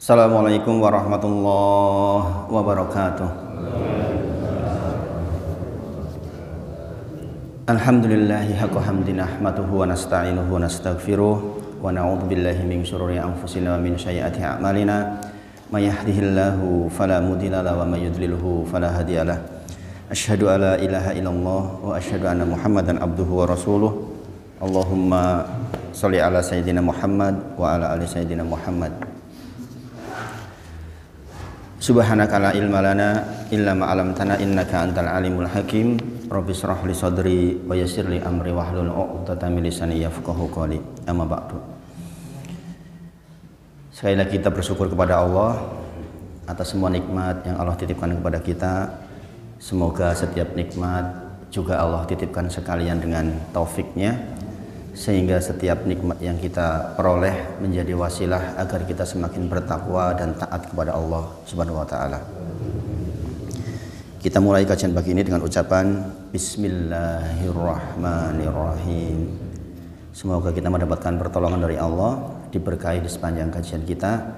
Assalamualaikum warahmatullahi wabarakatuh. Alhamdulillahi haqqa hamdi nahmaduhu wa nasta'inuhu wa nastaghfiruh wa na'udzu billahi min syururi anfusina wa min sayyiati a'malina may yahdihillahu fala mudilla lahu wa may yudlilhu fala hadiyalah. Asyhadu alla ilaha illallah wa asyhadu anna Muhammadan abduhu wa rasuluh. Allahumma shalli ala sayyidina Muhammad wa ala ali sayyidina Muhammad. Subhanaka la ilma lana illa ma 'allamtana innaka antal alimul hakim. Rabbi shrah li sadri wa yassir li amri wahlul 'uqdatam min lisani yafqahu qawli. Amma ba'du. Sekali lagi kita bersyukur kepada Allah atas semua nikmat yang Allah titipkan kepada kita. Semoga setiap nikmat juga Allah titipkan sekalian dengan taufiknya, sehingga setiap nikmat yang kita peroleh menjadi wasilah agar kita semakin bertakwa dan taat kepada Allah Subhanahu wa taala. Kita mulai kajian pagi ini dengan ucapan Bismillahirrahmanirrahim. Semoga kita mendapatkan pertolongan dari Allah, diberkahi di sepanjang kajian kita,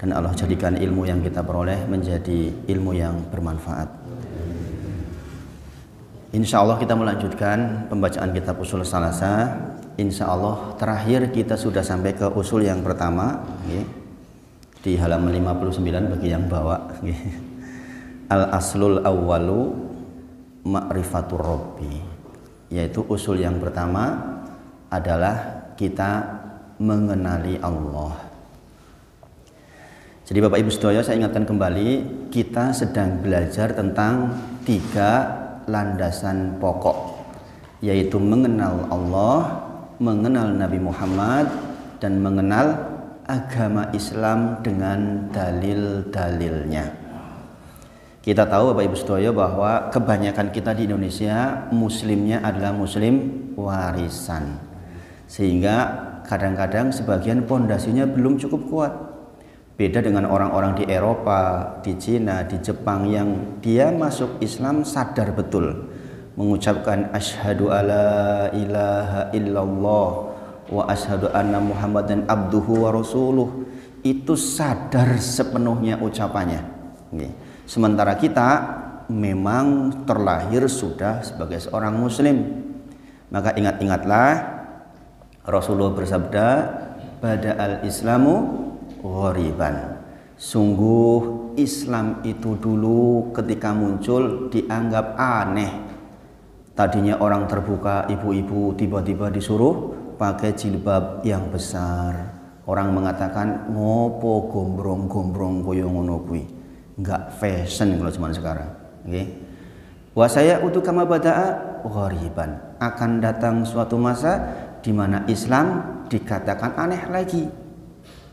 dan Allah jadikan ilmu yang kita peroleh menjadi ilmu yang bermanfaat. Insya Allah kita melanjutkan pembacaan kitab Ushul Tsalatsa. Insya Allah terakhir kita sudah sampai ke usul yang pertama, di halaman 59 bagi yang bawa. Al-aslul awwalu ma'rifatur rabbi, yaitu usul yang pertama adalah kita mengenali Allah. Jadi Bapak Ibu sedaya, saya ingatkan kembali, kita sedang belajar tentang 3 landasan pokok, yaitu mengenal Allah, mengenal Nabi Muhammad, dan mengenal agama Islam dengan dalil-dalilnya. Kita tahu Bapak Ibu sedaya bahwa kebanyakan kita di Indonesia muslimnya adalah muslim warisan, sehingga kadang-kadang sebagian pondasinya belum cukup kuat. Beda dengan orang-orang di Eropa, di Cina, di Jepang yang dia masuk Islam sadar betul, mengucapkan asyhadu alla ilaha illallah wa asyhadu anna Muhammadan abduhu wa rasuluh. Itu sadar sepenuhnya ucapannya. Sementara kita memang terlahir sudah sebagai seorang muslim. Maka ingat-ingatlah Rasulullah bersabda, bada'al islamu ghoriban. Sungguh Islam itu dulu ketika muncul dianggap aneh. Tadinya orang terbuka, ibu-ibu tiba-tiba disuruh pakai jilbab yang besar. Orang mengatakan ngopo gombrong-gombrong koyo ngono kuwi. Enggak fashion kalau zaman sekarang. Wa saya utu kama bada'a ghoriban. Akan datang suatu masa di mana Islam dikatakan aneh lagi.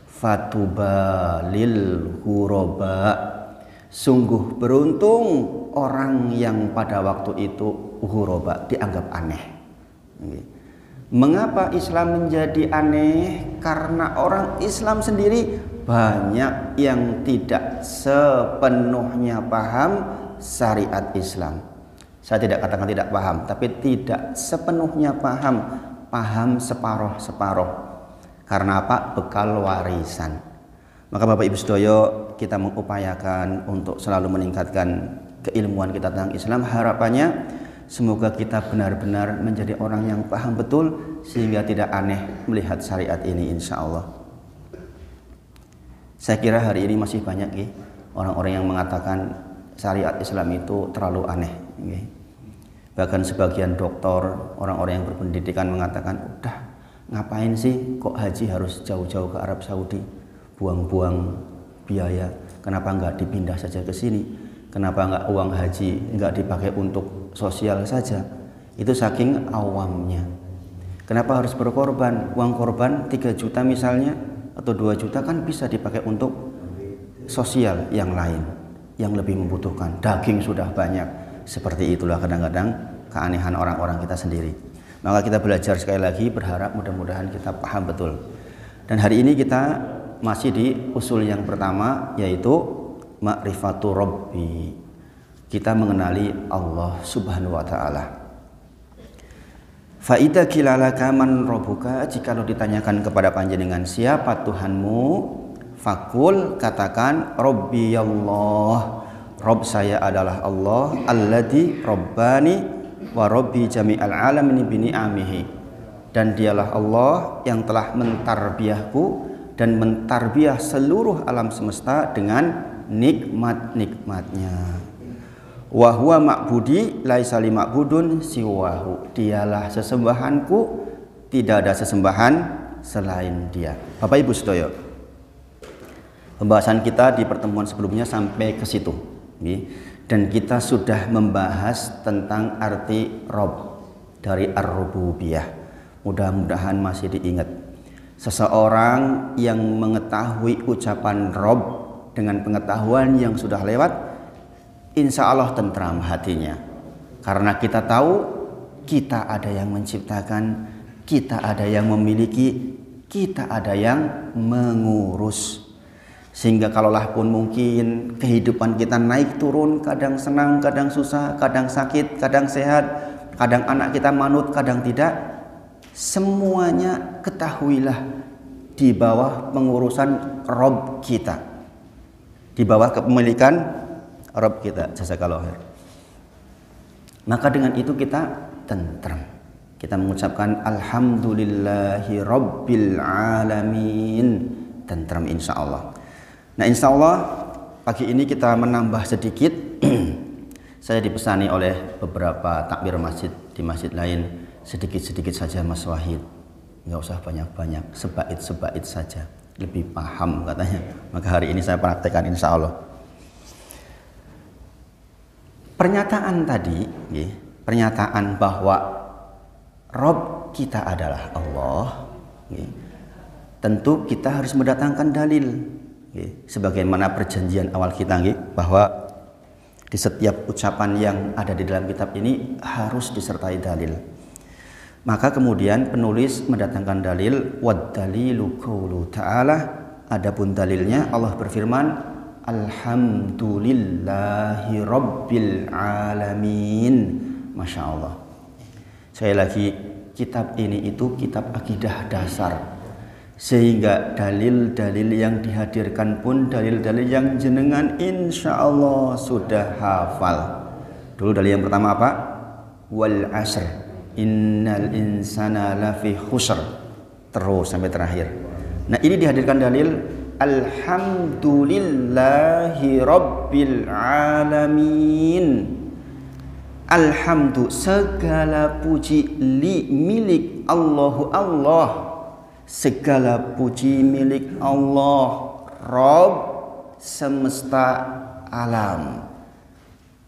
Fatuba lil ghuraba. Sungguh beruntung orang yang pada waktu itu ghuraba, dianggap aneh. Mengapa Islam menjadi aneh? Karena orang Islam sendiri banyak yang tidak sepenuhnya paham syariat Islam. Saya tidak katakan tidak paham, tapi tidak sepenuhnya paham, paham separuh-separuh. Karena apa? Bekal warisan. Maka Bapak Ibu sedaya, kita mengupayakan untuk selalu meningkatkan keilmuan kita tentang Islam. Harapannya semoga kita benar-benar menjadi orang yang paham betul, sehingga tidak aneh melihat syariat ini, insya Allah. Saya kira hari ini masih banyak orang-orang yang mengatakan syariat Islam itu terlalu aneh. Bahkan sebagian dokter, orang-orang yang berpendidikan mengatakan, udah ngapain sih kok haji harus jauh-jauh ke Arab Saudi, buang-buang biaya, kenapa nggak dipindah saja ke sini, kenapa nggak uang haji nggak dipakai untuk sosial saja. Itu saking awamnya. Kenapa harus berkorban? Uang korban 3 juta misalnya atau 2 juta kan bisa dipakai untuk sosial yang lain yang lebih membutuhkan. Daging sudah banyak. Seperti itulah kadang-kadang keanehan orang-orang kita sendiri. Maka kita belajar sekali lagi, berharap mudah-mudahan kita paham betul. Dan hari ini kita masih di usul yang pertama, yaitu ma'rifatur rabbi. Kita mengenali Allah Subhanahu wa taala. Fa idza qila laka man rabbuka, jikalau ditanyakan kepada panjenengan siapa Tuhanmu, Fakul, katakan, Rabbi Allah, Rabb saya adalah Allah, alladzi rabbani wa rabbi jami'al alamin bi ni'amihi. Dan dialah Allah yang telah mentarbiyahku dan mentarbiyah seluruh alam semesta dengan nikmat-nikmatnya. Wa huwa ma'budi laisa li ma'budun siwahu. Dialah sesembahanku, tidak ada sesembahan selain Dia. Bapak Ibu sedaya, pembahasan kita di pertemuan sebelumnya sampai ke situ. Dan kita sudah membahas tentang arti Rabb dari ar-rububiyah. Mudah-mudahan masih diingat. Seseorang yang mengetahui ucapan Rabb dengan pengetahuan yang sudah lewat, insya Allah tentram hatinya. Karena kita tahu kita ada yang menciptakan, kita ada yang memiliki, kita ada yang mengurus. Sehingga kalaulah pun mungkin kehidupan kita naik turun, kadang senang, kadang susah, kadang sakit, kadang sehat, kadang anak kita manut, kadang tidak, semuanya ketahuilah di bawah pengurusan Rabb kita, di bawah kepemilikan Rabb kita. Jazakallahu khair. Maka dengan itu kita tentram, kita mengucapkan alhamdulillahi rabbil alamin, tentram insya Allah. Nah, insya Allah pagi ini kita menambah sedikit. Saya dipesani oleh beberapa takbir masjid di masjid lain, sedikit-sedikit saja Mas Wahid, nggak usah banyak-banyak, sebait-sebait saja, lebih paham katanya. Maka hari ini saya praktekkan insya Allah. Pernyataan tadi, pernyataan bahwa Rabb kita adalah Allah, tentu kita harus mendatangkan dalil. Sebagaimana perjanjian awal kita, bahwa di setiap ucapan yang ada di dalam kitab ini harus disertai dalil. Maka kemudian penulis mendatangkan dalil, wad dalilu qaulu ta'ala, adapun dalilnya Allah berfirman, alhamdulillahi rabbil alamin. Masya Allah. Sekali lagi, kitab ini itu kitab akidah dasar, sehingga dalil-dalil yang dihadirkan pun dalil-dalil yang jenengan insya Allah sudah hafal. Dulu dalil yang pertama apa? Wal asr innal insana lafi khusr, terus sampai terakhir. Nah, ini dihadirkan dalil alhamdulillahi rabbil alamin. Alhamdu, segala puji, li, milik Allahu Allah, segala puji milik Allah, Rabb semesta alam.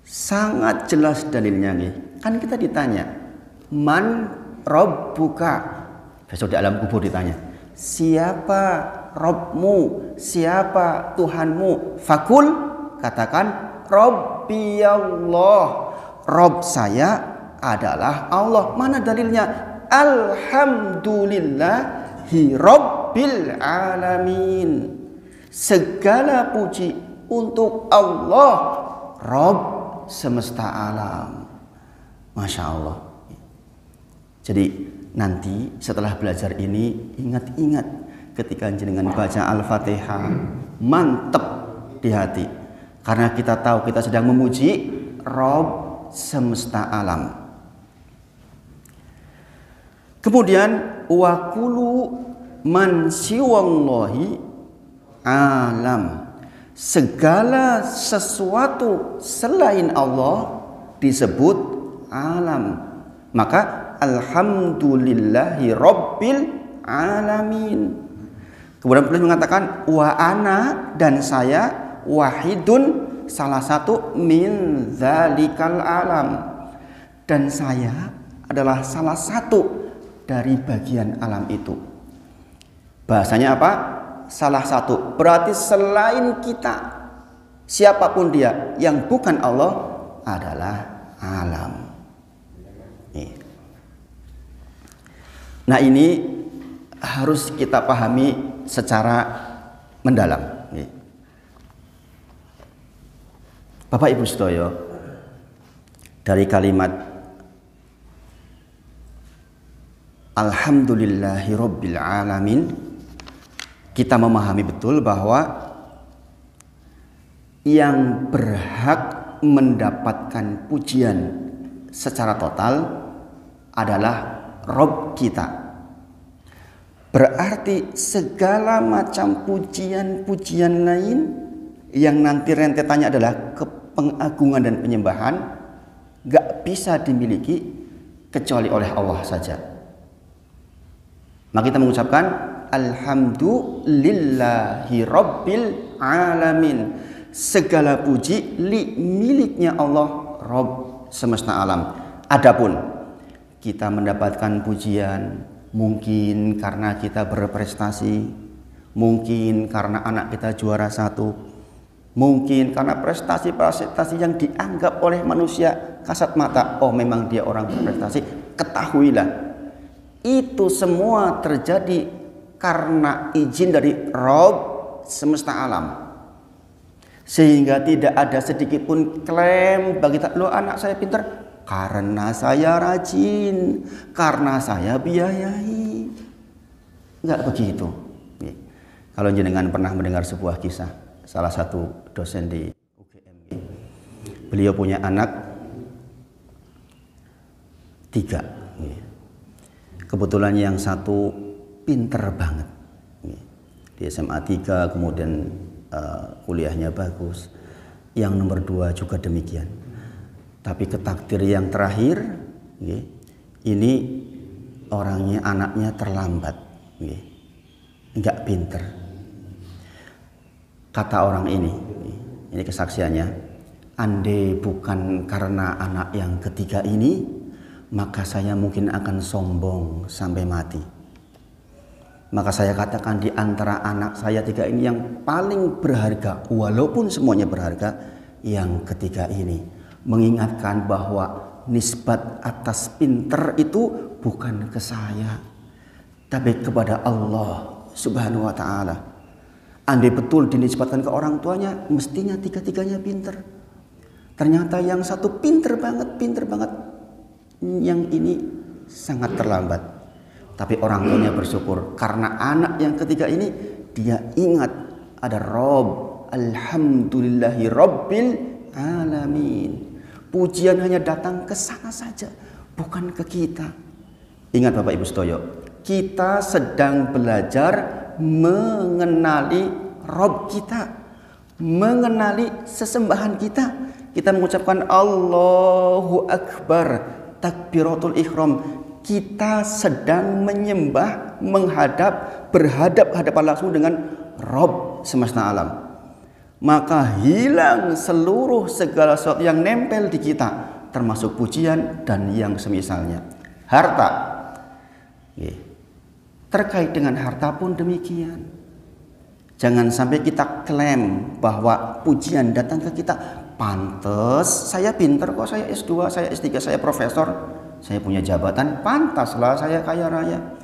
Sangat jelas dalilnya nih. Kan kita ditanya, man Rabbuka? Besok di alam kubur ditanya, siapa Rabbmu? Siapa Tuhanmu? Fakul, katakan Rabbi Allah. Rabb saya adalah Allah. Mana dalilnya? Alhamdulillah Rabbil alamin. Segala puji untuk Allah, Rabb semesta alam. Masya Allah. Jadi nanti setelah belajar ini, ingat-ingat ketika jenengan baca Al-Fatihah, mantep di hati. Karena kita tahu kita sedang memuji Rabb semesta alam. Kemudian wa kullu man siwallahi alam. Segala sesuatu selain Allah disebut alam. Maka alhamdulillahi rabbil alamin. Kemudian beliau mengatakan wa ana, dan saya wahidun, salah satu min zalikal alam, dan saya adalah salah satu dari bagian alam itu. Bahasanya apa? Salah satu. Berarti selain kita, siapapun dia yang bukan Allah adalah alam. Nah, ini harus kita pahami secara mendalam. Bapak Ibu sedaya, dari kalimat alhamdulillahi rabbil alamin, kita memahami betul bahwa yang berhak mendapatkan pujian secara total adalah Rob kita. Berarti segala macam pujian-pujian lain yang nanti rentetannya adalah pengagungan dan penyembahan gak bisa dimiliki kecuali oleh Allah saja. Maka kita mengucapkan Alhamdulillahi Rabbil Alamin. Segala puji miliknya Allah Rabb semesta alam. Adapun kita mendapatkan pujian mungkin karena kita berprestasi, mungkin karena anak kita juara 1, mungkin karena prestasi-prestasi yang dianggap oleh manusia kasat mata, oh memang dia orang berprestasi. Ketahuilah, itu semua terjadi karena izin dari Rabb semesta alam. Sehingga tidak ada sedikit pun klaim bagi lo anak saya pintar karena saya rajin, karena saya biayai. Enggak begitu. Kalau jenengan pernah mendengar sebuah kisah salah satu dosen di UGM, beliau punya anak 3. Kebetulan yang satu pinter banget di SMA 3, kemudian kuliahnya bagus. Yang nomor 2 juga demikian. Tapi ketakdir yang terakhir, ini orangnya, anaknya terlambat, enggak pinter. Kata orang ini kesaksiannya, andai bukan karena anak yang ketiga ini, maka saya mungkin akan sombong sampai mati. Maka saya katakan di antara anak saya 3 ini yang paling berharga, walaupun semuanya berharga, yang ketiga ini. Mengingatkan bahwa nisbat atas pinter itu bukan ke saya, tapi kepada Allah Subhanahu wa ta'ala. Andai betul dinisbatkan ke orang tuanya, mestinya 3-tiganya pinter. Ternyata yang satu pinter banget, yang ini sangat terlambat. Tapi orang tuanya bersyukur karena anak yang ketiga ini dia ingat ada Rob, Alhamdulillahi Rabbil Alamin. Pujian hanya datang ke sana saja, bukan ke kita. Ingat Bapak Ibu Sedoyo, kita sedang belajar mengenali Rob kita, mengenali sesembahan kita. Kita mengucapkan Allahu Akbar, takbiratul ihram. Kita sedang menyembah, berhadap-hadapan langsung dengan Rob semesta alam. Maka hilang seluruh segala sesuatu yang nempel di kita, termasuk pujian dan yang semisalnya. Harta, terkait dengan harta pun demikian. Jangan sampai kita klaim bahwa pujian datang ke kita. Pantes, saya pinter kok, saya S2, saya S3, saya profesor, saya punya jabatan, pantaslah saya kaya raya.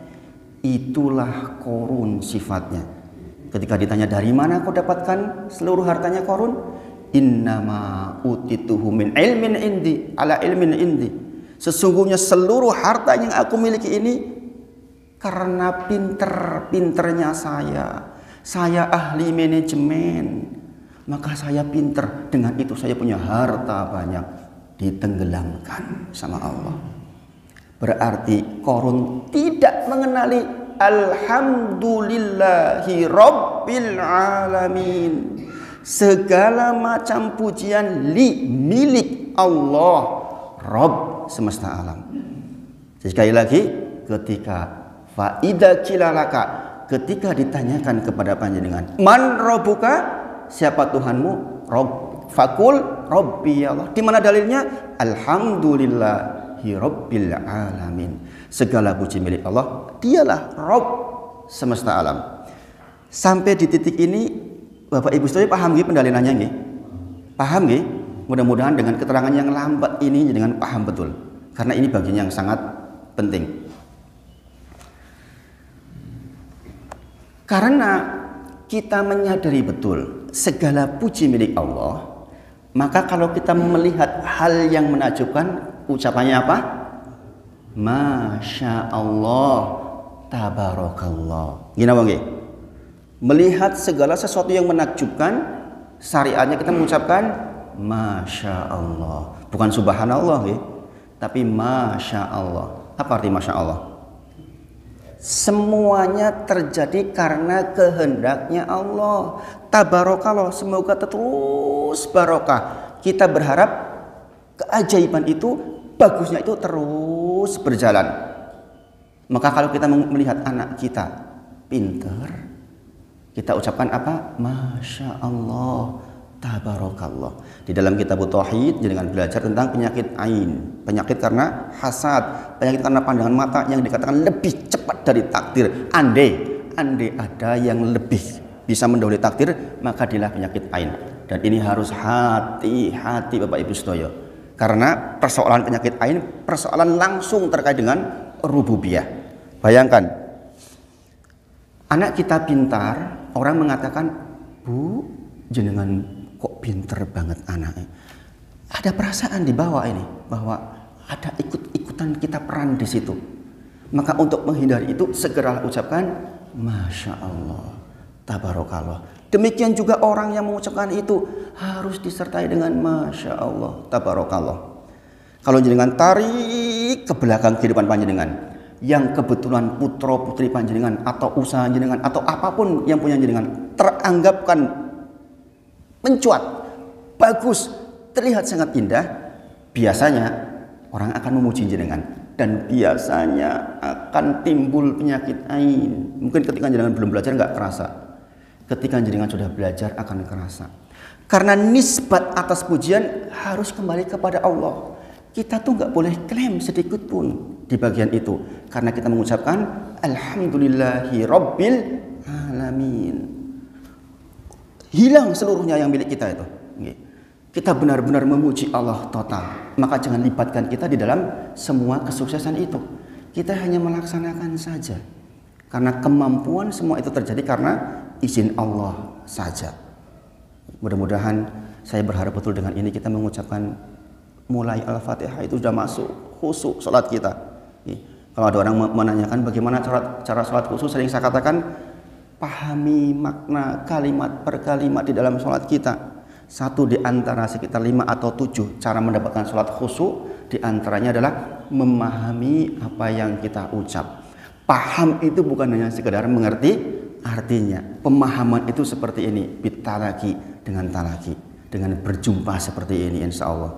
Itulah korun sifatnya. Ketika ditanya dari mana kau dapatkan seluruh hartanya Korun? Innama utituhu min ilmin indi ala ilmin indi. Sesungguhnya seluruh harta yang aku miliki ini karena pinternya saya. Saya ahli manajemen. Maka saya pinter. Dengan itu saya punya harta banyak. Ditenggelamkan sama Allah. Berarti Korun tidak mengenali Alhamdulillahi Rabbil Alamin. Segala macam pujian milik Allah Rabb semesta alam. Sekali lagi, ketika faida kilalaka, ketika ditanyakan kepada panjenengan, man rabbuka, siapa Tuhanmu? Rabb, fakul Rabbi Allah. Di mana dalilnya? Alhamdulillahi Rabbil Alamin. Segala puji milik Allah, dialah Rabb semesta alam. Sampai di titik ini Bapak Ibu sekalian paham nggih pendalinannya nggih? Paham nggih? Mudah-mudahan dengan keterangan yang lambat ini dengan paham betul. Karena ini bagian yang sangat penting. Karena kita menyadari betul segala puji milik Allah, maka kalau kita melihat hal yang menakjubkan, ucapannya apa? Masya Allah, tabarakallah. Gini apa nggih? Melihat segala sesuatu yang menakjubkan, syariatnya kita mengucapkan Masya Allah. Bukan subhanallah ya, tapi Masya Allah. Apa arti Masya Allah? Semuanya terjadi karena kehendaknya Allah. Tabarakallah, semoga terus barokah. Kita berharap keajaiban itu, bagusnya itu terus berjalan. Maka kalau kita melihat anak kita pintar, kita ucapkan apa? Masya Allah, tabarakallah. Di dalam kitab Tauhid dengan belajar tentang penyakit ain, penyakit karena hasad, penyakit karena pandangan mata yang dikatakan lebih cepat dari takdir. Andai ada yang lebih bisa mendahului takdir, maka dialah penyakit ain. Dan ini harus hati-hati Bapak Ibu sedaya. Karena persoalan penyakit ain, persoalan langsung terkait dengan rububiyah. Bayangkan, anak kita pintar, orang mengatakan, Bu, jenengan kok pinter banget anaknya. Ada perasaan di bawah ini, bahwa ada ikut-ikutan kita peran di situ. Maka untuk menghindari itu, segera ucapkan, Masya Allah, tabarakallah. Demikian juga orang yang mengucapkan itu harus disertai dengan Masya Allah, tabarakallah. Kalau jenengan tarik ke belakang kehidupan panjenengan, yang kebetulan putra putri panjenengan atau usaha jenengan atau apapun yang punya jenengan teranggapkan mencuat, bagus, terlihat sangat indah, biasanya orang akan memuji jenengan dan biasanya akan timbul penyakit ain. Mungkin ketika jenengan belum belajar nggak terasa, ketika jenengan sudah belajar akan kerasa. Karena nisbat atas pujian harus kembali kepada Allah. Kita tuh nggak boleh klaim sedikit pun di bagian itu, karena kita mengucapkan Alhamdulillahi Rabbil Alamin. Hilang seluruhnya yang milik kita itu. Kita benar-benar memuji Allah total. Maka jangan libatkan kita di dalam semua kesuksesan itu. Kita hanya melaksanakan saja. Karena kemampuan semua itu terjadi karena izin Allah saja. Mudah-mudahan saya berharap betul dengan ini kita mengucapkan mulai Al-Fatihah itu sudah masuk khusyuk salat kita. Kalau ada orang menanyakan bagaimana cara salat khusyuk, sering saya katakan pahami makna kalimat per kalimat di dalam salat kita. Satu di antara sekitar 5 atau 7 cara mendapatkan salat khusyuk di antaranya adalah memahami apa yang kita ucap. Paham itu bukan hanya sekedar mengerti artinya. Pemahaman itu seperti ini, bitalaki, dengan talaki, dengan berjumpa seperti ini insya Allah.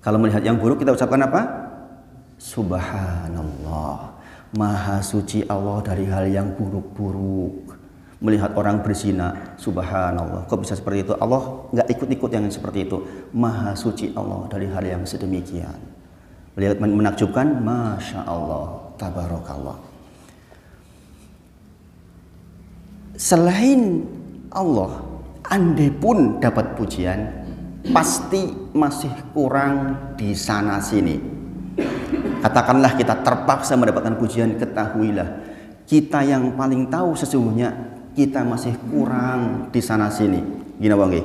Kalau melihat yang buruk kita ucapkan apa? Subhanallah, maha suci Allah dari hal yang buruk-buruk. Melihat orang berzina, subhanallah, kok bisa seperti itu? Allah nggak ikut-ikut yang seperti itu. Maha suci Allah dari hal yang sedemikian. Melihat menakjubkan, Masya Allah, tabarakallah. Selain Allah, andai pun dapat pujian, pasti masih kurang di sana sini. Katakanlah kita terpaksa mendapatkan pujian, ketahuilah kita yang paling tahu sesungguhnya kita masih kurang di sana sini. Gini bang,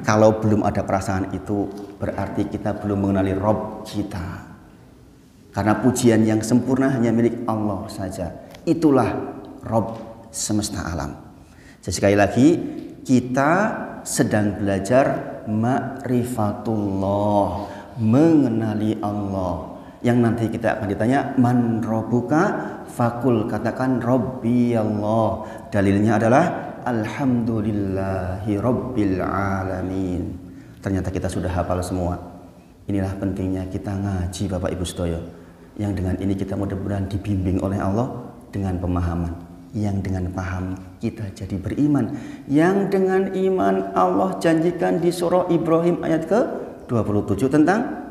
kalau belum ada perasaan itu berarti kita belum mengenali Rob kita. Karena pujian yang sempurna hanya milik Allah saja. Itulah Rob semesta alam. Jadi sekali lagi kita sedang belajar ma'rifatullah, mengenali Allah. Yang nanti kita akan ditanya man robbuka, fakul katakan Rabbi Allah. Dalilnya adalah Alhamdulillahi Rabbil Alamin. Ternyata kita sudah hafal semua. Inilah pentingnya kita ngaji Bapak Ibu sedaya. Yang dengan ini kita mudah-mudahan dibimbing oleh Allah dengan pemahaman. Yang dengan paham kita jadi beriman. Yang dengan iman Allah janjikan di surah Ibrahim ayat ke-27 tentang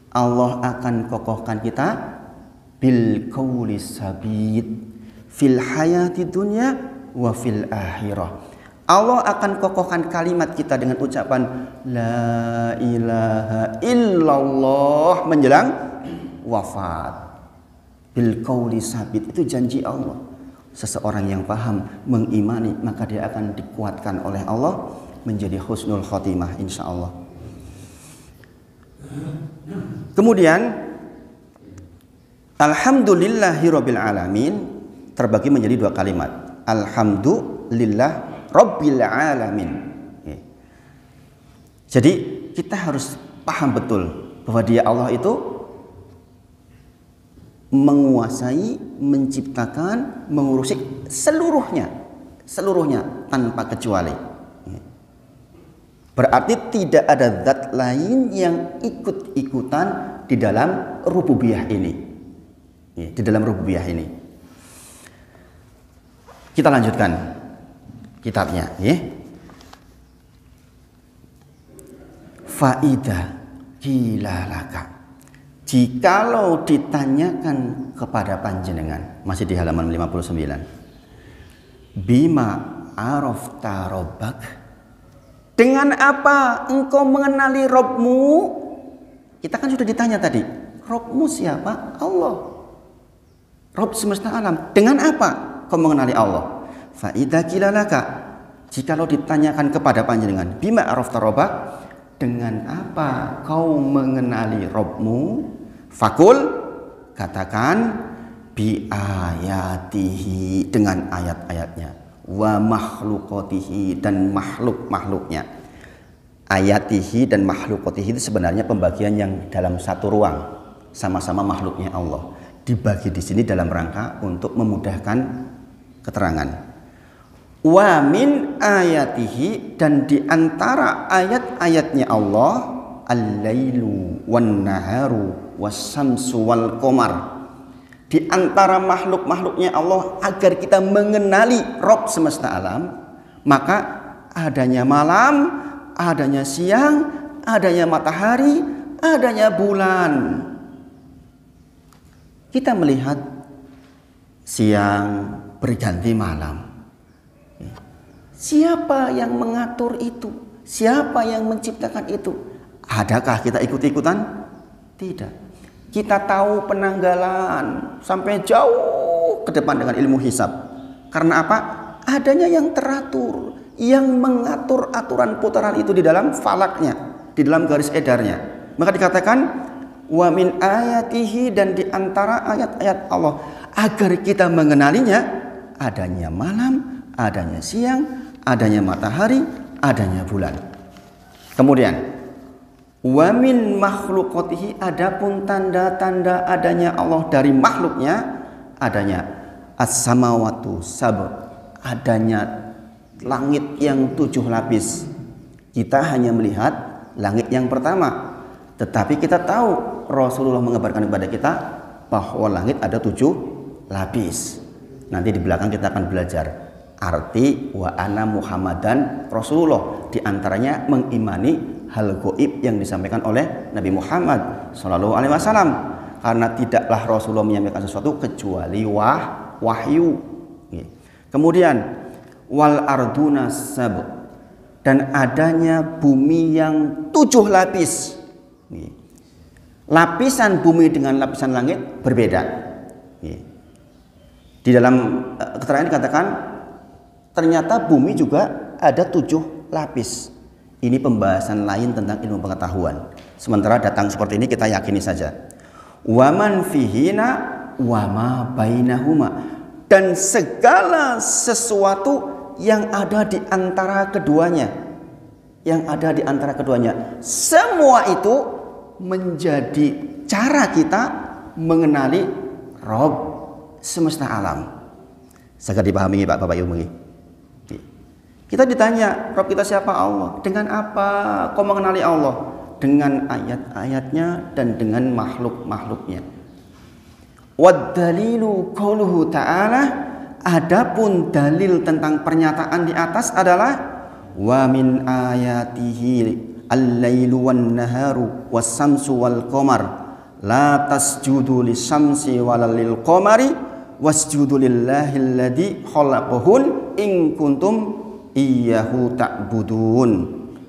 Allah akan kokohkan kita bil qaulis sabit fil hayati dunya wa fil akhirah. Allah akan kokohkan kalimat kita dengan ucapan la ilaha illallah menjelang wafat. Bil qaulis sabit itu janji Allah. Seseorang yang paham mengimani maka dia akan dikuatkan oleh Allah menjadi husnul khotimah insyaallah. Kemudian Alhamdulillahirabbil alamin terbagi menjadi dua kalimat. Alhamdulillah Rabbil Alamin. Jadi kita harus paham betul bahwa Dia Allah itu menguasai, menciptakan, mengurusi seluruhnya tanpa kecuali. Berarti tidak ada zat lain yang ikut-ikutan di dalam rububiyah ini. Di dalam rububiyah ini. Kita lanjutkan kitabnya. Faida kilalaka. Jikalau ditanyakan kepada panjenengan, masih di halaman 59. Bima arafta rabbak. Dengan apa engkau mengenali Rabbmu? Kita kan sudah ditanya tadi. Rabbmu siapa? Allah. Rabb semesta alam. Dengan apa kau mengenali Allah? Fa idza kilalaka. Jikalau ditanyakan kepada panjenengan, bima arafta rabbak, dengan apa kau mengenali Rabbmu? Fakul, katakan, bi ayatihi, dengan ayat-ayatnya, wa makhluqatihi, dan makhluk-makhluknya. Ayatihi dan makhluqatihi itu sebenarnya pembagian yang dalam satu ruang, sama-sama makhluknya Allah. Dibagi di sini dalam rangka untuk memudahkan keterangan. Wa min ayatihi, dan di antara ayat-ayatnya Allah, al-lailu wan naharu was-samsu wal qamar. Di antara makhluk-makhluknya Allah agar kita mengenali Rabb semesta alam, maka adanya malam, adanya siang, adanya matahari, adanya bulan. Kita melihat siang berganti malam. Siapa yang mengatur itu? Siapa yang menciptakan itu? Adakah kita ikut-ikutan? Tidak. Kita tahu penanggalan sampai jauh ke depan dengan ilmu hisab. Karena apa? Adanya yang teratur, yang mengatur aturan putaran itu di dalam falaknya, di dalam garis edarnya. Maka dikatakan wa min ayatihi, dan di antara ayat-ayat Allah agar kita mengenalinya, adanya malam, adanya siang, adanya matahari, adanya bulan. Kemudian wa min makhluqatihi, adapun tanda-tanda adanya Allah dari makhluknya, adanya as-samawatu sab', adanya langit yang 7 lapis. Kita hanya melihat langit yang pertama, tetapi kita tahu Rasulullah mengabarkan kepada kita bahwa langit ada 7 lapis. Nanti di belakang kita akan belajar arti wa ana Muhammadan Rasulullah, di antaranya mengimani hal gaib yang disampaikan oleh Nabi Muhammad Shallallahu Alaihi Wasallam, karena tidaklah Rasulullah menyampaikan sesuatu kecuali wahyu. Kemudian wal arduna sab', dan adanya bumi yang 7 lapis. Lapisan bumi dengan lapisan langit berbeda. Di dalam keterangan dikatakan ternyata bumi juga ada 7 lapis. Ini pembahasan lain tentang ilmu pengetahuan. Sementara datang seperti ini kita yakini saja. Waman fihina wama bainahuma, dan segala sesuatu yang ada di antara keduanya, semua itu menjadi cara kita mengenali Rabb semesta alam. Segera dipahami Pak Bapak Ibu. Kita ditanya, Rabb kita siapa? Allah. Dengan apa kau mengenali Allah? Dengan ayat-ayatnya dan dengan makhluk-makhluknya. Wad-dalilu qauluhu ta'ala, adapun dalil tentang pernyataan di atas adalah wa min ayatihi al-lailu wan-naharu was-samsu wal-qamar la tasjudu lis-samsi walal qamari wasjudu lillahi alladzi khalaqahun in kuntum iyyahu ta'budun.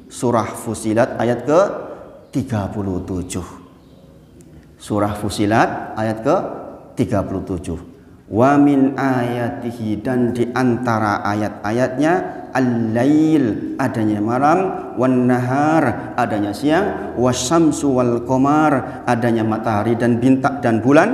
Surah Fusilat ayat ke-37. Surah Fusilat ayat ke-37. Wa min ayatihi, dan di antara ayat-ayatnya al-lail, adanya malam, wan nahar, adanya siang, wasyamsu wal qamar, adanya matahari dan bintang dan bulan,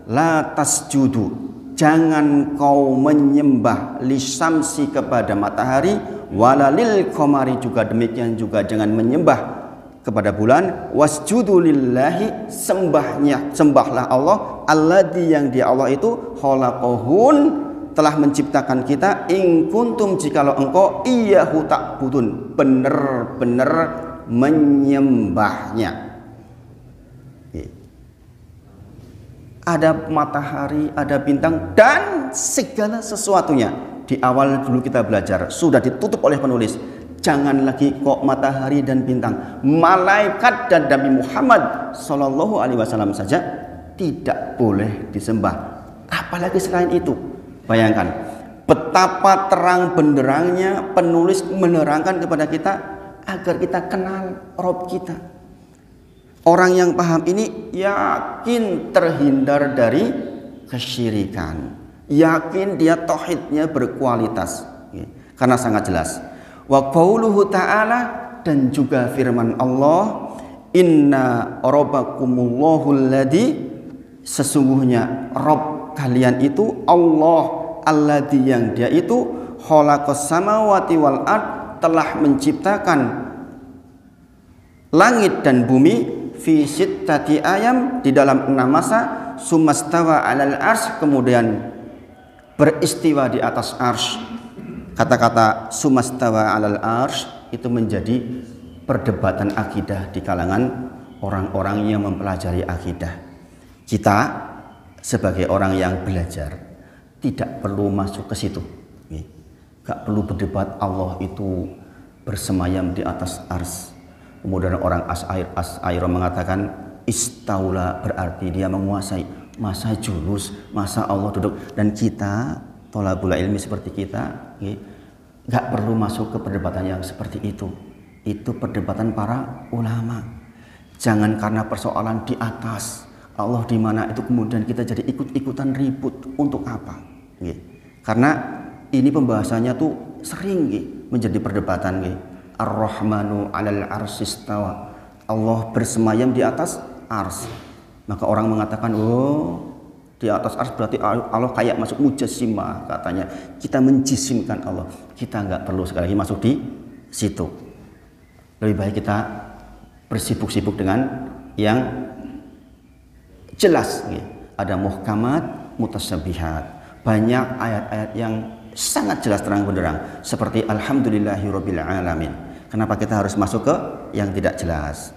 la tasjudu, jangan kau menyembah lisamsi kepada matahari, walalil qamari juga demikian juga jangan menyembah kepada bulan, wasjudu lillahi sembahlah Allah alladzi yang dia Allah itu khalaqahun telah menciptakan kita, in kuntum jikalau engkau iyyahu ta'budun benar-benar menyembahnya. Ada matahari, ada bintang dan segala sesuatunya. Di awal dulu kita belajar sudah ditutup oleh penulis. Jangan lagi kok matahari dan bintang, malaikat dan Nabi Muhammad Sallallahu Alaihi Wasallam saja tidak boleh disembah. Apalagi selain itu. Bayangkan betapa terang benderangnya penulis menerangkan kepada kita agar kita kenal Rob kita. Orang yang paham ini yakin terhindar dari kesyirikan, yakin dia tauhidnya berkualitas, karena sangat jelas. Wa qauluhu ta'ala dan juga firman Allah, inna rabbakumullahu alladzi sesungguhnya Rabb kalian itu Allah alladzi yang dia itu khalaqas samawati wal ard telah menciptakan langit dan bumi fi sittati ayam di dalam 6 masa, sumastawa alal arsy kemudian beristiwa di atas arsy. Kata-kata sumastawa alal arsy itu menjadi perdebatan akidah di kalangan orang-orang yang mempelajari akidah. Kita sebagai orang yang belajar tidak perlu masuk ke situ. Gak perlu berdebat Allah itu bersemayam di atas arsy. Kemudian orang Asy'ariyah mengatakan istaula berarti dia menguasai. Masa julus, masa Allah duduk. Dan kita thalabul ilmi seperti kita gak perlu masuk ke perdebatan yang seperti itu. Itu perdebatan para ulama. Jangan karena persoalan di atas Allah di mana itu kemudian kita jadi ikut-ikutan ribut. Untuk apa? Karena ini pembahasannya tuh sering menjadi perdebatan. Ar-Rahmanu 'alal 'arsy istawa. Allah bersemayam di atas ars. Maka orang mengatakan, oh, di atas ars berarti Allah kayak masuk mujassimah katanya. Kita menjisimkan Allah. Kita nggak perlu sekali lagi masuk di situ. Lebih baik kita bersibuk-sibuk dengan yang jelas. Ada muhkamat, mutasyabihat. Banyak ayat-ayat yang sangat jelas terang benderang seperti alhamdulillahirabbil alamin. Kenapa kita harus masuk ke yang tidak jelas?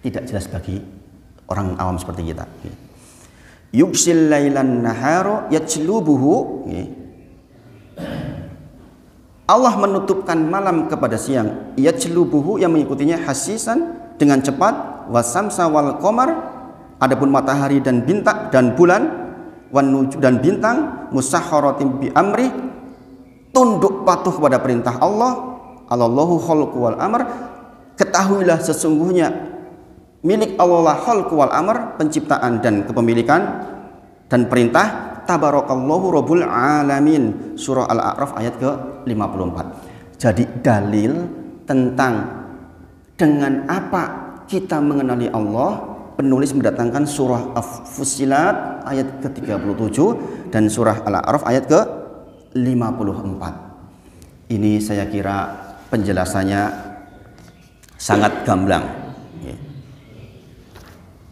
Tidak jelas bagi orang awam seperti kita. Yugsil lailan nahara yajlubuhu. Allah menutupkan malam kepada siang, yajlubuhu yang mengikutinya hasisan dengan cepat, wasamsa wal qamar adapun matahari dan bintang dan bulan, wan nujum dan bintang musahharatin bi amri tunduk patuh kepada perintah Allah. Allahu khalqu wal amr, ketahuilah sesungguhnya milik Allah khalqu wal amr, penciptaan dan kepemilikan dan perintah. Tabarakallahu rabbul alamin, surah Al-A'raf ayat ke-54. Jadi dalil tentang dengan apa kita mengenali Allah, penulis mendatangkan surah Fussilat ayat ke-37 dan surah Al-A'raf ayat ke-54. Ini saya kira penjelasannya sangat gamblang.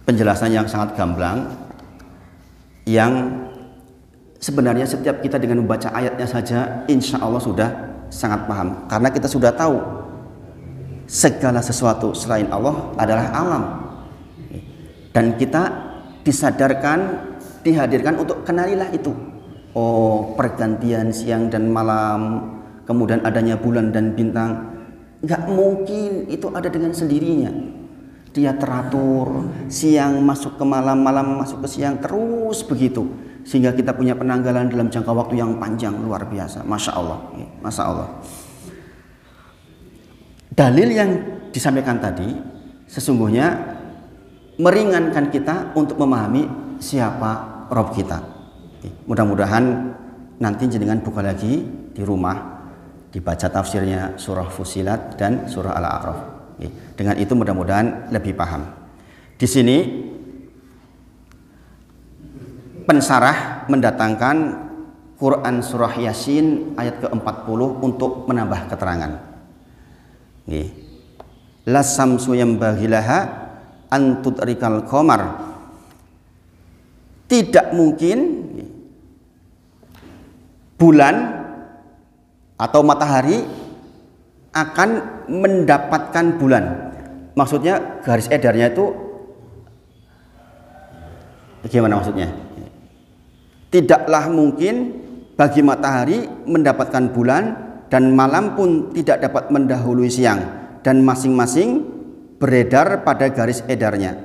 Penjelasan yang sangat gamblang yang sebenarnya setiap kita dengan membaca ayatnya saja insya Allah sudah sangat paham. Karena kita sudah tahu segala sesuatu selain Allah adalah alam. Dan kita disadarkan, dihadirkan untuk kenalilah itu. Oh, pergantian siang dan malam, kemudian adanya bulan dan bintang, nggak mungkin itu ada dengan sendirinya. Dia teratur, siang masuk ke malam, malam masuk ke siang, terus begitu. Sehingga kita punya penanggalan dalam jangka waktu yang panjang, luar biasa. Masya Allah. Masya Allah. Dalil yang disampaikan tadi, sesungguhnya meringankan kita untuk memahami siapa Rob kita. Mudah-mudahan nanti jenengan buka lagi di rumah, dibaca tafsirnya surah Fussilat dan surah Al-A'raf. Dengan itu mudah-mudahan lebih paham. Di sini pensarah mendatangkan Quran surah Yasin ayat ke-40 untuk menambah keterangan. Nggih. La samsu yanbaghi laha an tudrikal qamar. Tidak mungkin bulan atau matahari akan mendapatkan bulan. Maksudnya garis edarnya itu gimana maksudnya? Tidaklah mungkin bagi matahari mendapatkan bulan dan malam pun tidak dapat mendahului siang, dan masing-masing beredar pada garis edarnya.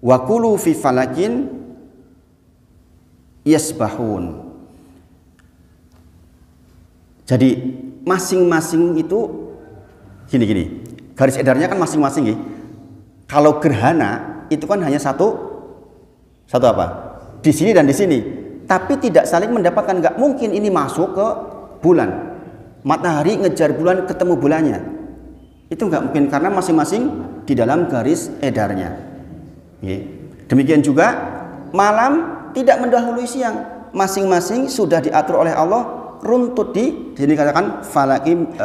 Wa kullu fi falakin yasbahun. Jadi masing-masing itu gini, garis edarnya kan masing-masing. Kalau gerhana itu kan hanya satu apa? Di sini dan di sini. Tapi tidak saling mendapatkan, nggak mungkin ini masuk ke bulan. Matahari ngejar bulan, ketemu bulannya. Itu nggak mungkin karena masing-masing di dalam garis edarnya. Demikian juga malam tidak mendahului siang. Masing-masing sudah diatur oleh Allah, runtut di sini katakan falakin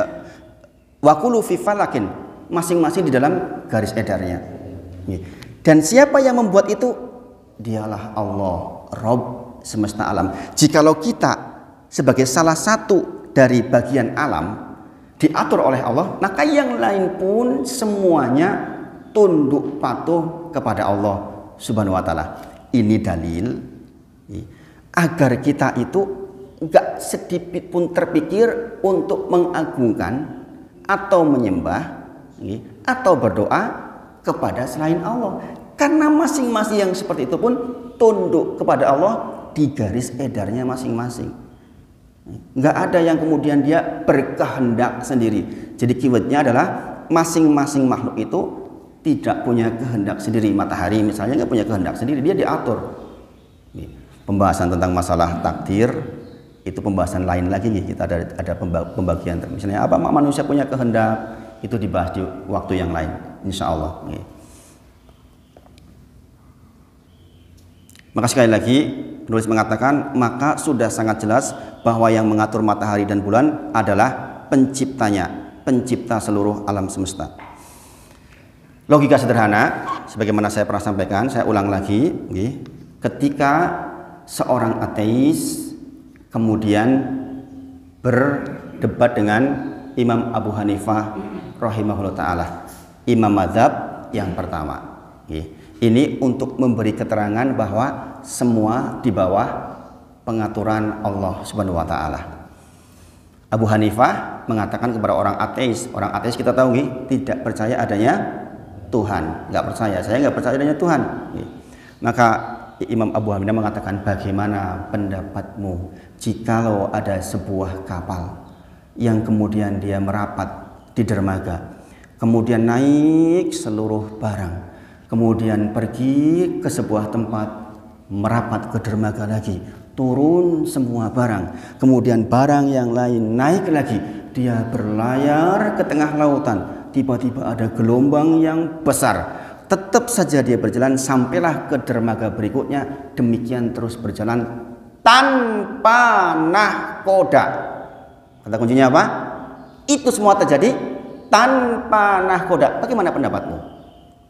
wakulu fi falakin, masing-masing di dalam garis edarnya. Dan siapa yang membuat itu? Dialah Allah, Rabb semesta alam. Jikalau kita sebagai salah satu dari bagian alam diatur oleh Allah, maka yang lain pun semuanya tunduk patuh kepada Allah Subhanahu wa taala. Ini dalil agar kita itu enggak sedikit pun terpikir untuk mengagungkan atau menyembah atau berdoa kepada selain Allah. Karena masing-masing yang seperti itu pun tunduk kepada Allah di garis edarnya masing-masing. Nggak ada yang kemudian dia berkehendak sendiri. Jadi keywordnya adalah masing-masing makhluk itu tidak punya kehendak sendiri. Matahari misalnya nggak punya kehendak sendiri, dia diatur. Pembahasan tentang masalah takdir itu pembahasan lain lagi. Kita ada pembagian misalnya apa manusia punya kehendak, itu dibahas di waktu yang lain, insya Allah. Maka sekali lagi penulis mengatakan, maka sudah sangat jelas bahwa yang mengatur matahari dan bulan adalah penciptanya, pencipta seluruh alam semesta. Logika sederhana, sebagaimana saya pernah sampaikan, saya ulang lagi, ketika seorang ateis kemudian berdebat dengan Imam Abu Hanifah rahimahullah ta'ala, imam mazhab yang pertama. Ini untuk memberi keterangan bahwa semua di bawah pengaturan Allah Subhanahu wa taala. Abu Hanifah mengatakan kepada orang ateis kita tahu tidak percaya adanya Tuhan, nggak percaya, saya nggak percaya adanya Tuhan. Maka Imam Abu Hanifah mengatakan, bagaimana pendapatmu jikalau ada sebuah kapal yang kemudian dia merapat di dermaga, kemudian naik seluruh barang, kemudian pergi ke sebuah tempat, merapat ke dermaga lagi, turun semua barang, kemudian barang yang lain naik lagi, dia berlayar ke tengah lautan, tiba-tiba ada gelombang yang besar, tetap saja dia berjalan sampailah ke dermaga berikutnya, demikian terus berjalan tanpa nahkoda. Kata kuncinya apa? Itu semua terjadi tanpa nahkoda. Bagaimana pendapatmu?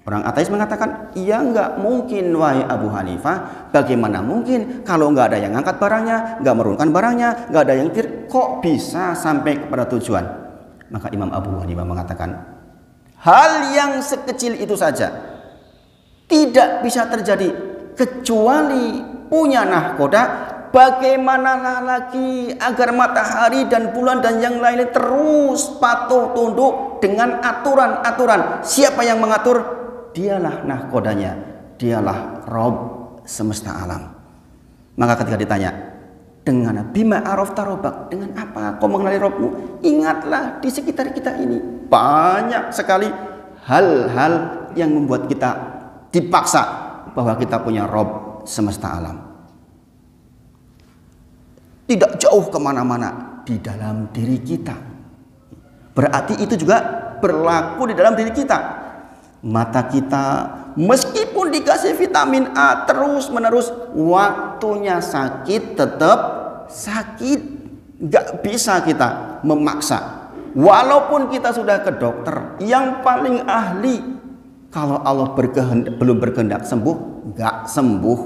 Orang ateis mengatakan, iya nggak mungkin wahai Abu Hanifah. Bagaimana mungkin kalau nggak ada yang ngangkat barangnya, nggak menurunkan barangnya, nggak ada yang nyetir, kok bisa sampai kepada tujuan? Maka Imam Abu Hanifah mengatakan, hal yang sekecil itu saja tidak bisa terjadi kecuali punya nahkoda. Bagaimana lagi agar matahari dan bulan dan yang lainnya terus patuh tunduk dengan aturan-aturan? Siapa yang mengatur? Dialah nahkodanya, dialah Rabb semesta alam. Maka ketika ditanya, dengan bima arafta rabbak, dengan apa kau mengenali Rabbmu? Ingatlah di sekitar kita ini banyak sekali hal-hal yang membuat kita dipaksa bahwa kita punya Rabb semesta alam. Tidak jauh kemana-mana, di dalam diri kita. Berarti itu juga berlaku di dalam diri kita. Mata kita meskipun dikasih vitamin A terus menerus, waktunya sakit tetap sakit, nggak bisa kita memaksa. Walaupun kita sudah ke dokter yang paling ahli, kalau Allah belum berkehendak sembuh, nggak sembuh.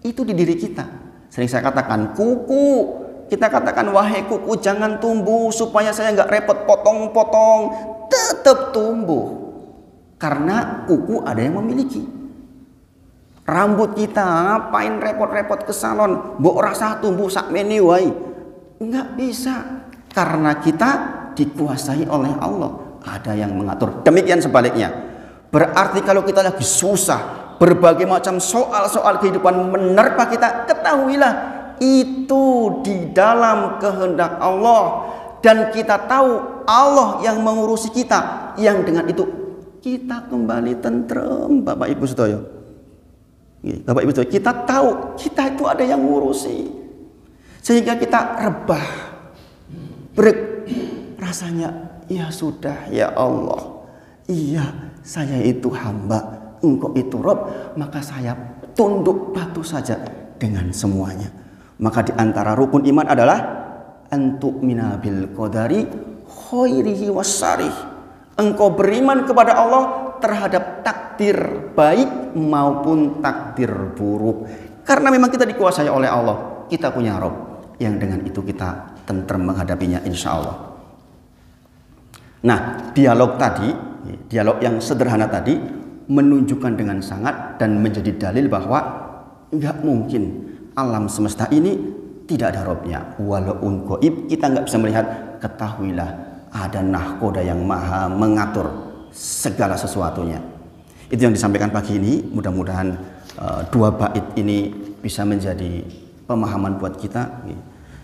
Itu di diri kita. Sering saya katakan, kuku, kita katakan, wahai kuku jangan tumbuh supaya saya nggak repot potong-potong. Tetap tumbuh, karena kuku ada yang memiliki. Rambut kita ngapain repot-repot ke salon, mbok rasa tumbuh sakmene wae. Enggak bisa, karena kita dikuasai oleh Allah. Ada yang mengatur. Demikian sebaliknya. Berarti kalau kita lagi susah, berbagai macam soal-soal kehidupan menerpa kita, ketahuilah itu di dalam kehendak Allah, dan kita tahu Allah yang mengurusi kita, yang dengan itu kita kembali tentrem. Bapak Ibu sedaya, Bapak Ibu sedaya, kita tahu kita itu ada yang ngurusi, sehingga kita rebah, rasanya ya sudah ya Allah, iya saya itu hamba, Engkau itu Rob, maka saya tunduk patuh saja dengan semuanya. Maka di antara rukun iman adalah antu'mina bil qadari khairihi wasyarih. Engkau beriman kepada Allah terhadap takdir baik maupun takdir buruk. Karena memang kita dikuasai oleh Allah, kita punya Rob yang dengan itu kita tentrem menghadapinya insya Allah. Nah, dialog yang sederhana tadi menunjukkan dengan sangat dan menjadi dalil bahwa nggak mungkin alam semesta ini tidak ada Robnya. Walaupun gaib kita nggak bisa melihat, ketahuilah ada nahkoda yang maha mengatur segala sesuatunya. Itu yang disampaikan pagi ini. Mudah-mudahan dua bait ini bisa menjadi pemahaman buat kita.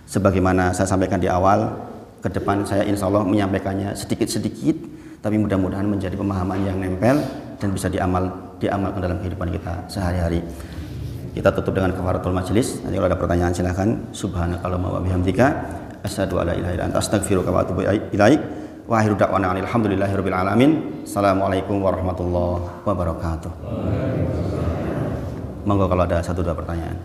Sebagaimana saya sampaikan di awal, ke depan saya insya Allah menyampaikannya sedikit-sedikit, tapi mudah-mudahan menjadi pemahaman yang nempel dan bisa diamalkan dalam kehidupan kita sehari-hari. Kita tutup dengan kafaratul majelis. Nanti kalau ada pertanyaan silakan. Subhanakallahumma wa bihamdika asyhadu an la ilaha illa anta astaghfiruka wa atubu ilaik. Wa akhiru da'wana alhamdulillahirabbil alamin. Assalamualaikum warahmatullahi wabarakatuh. Monggo kalau ada 1-2 pertanyaan.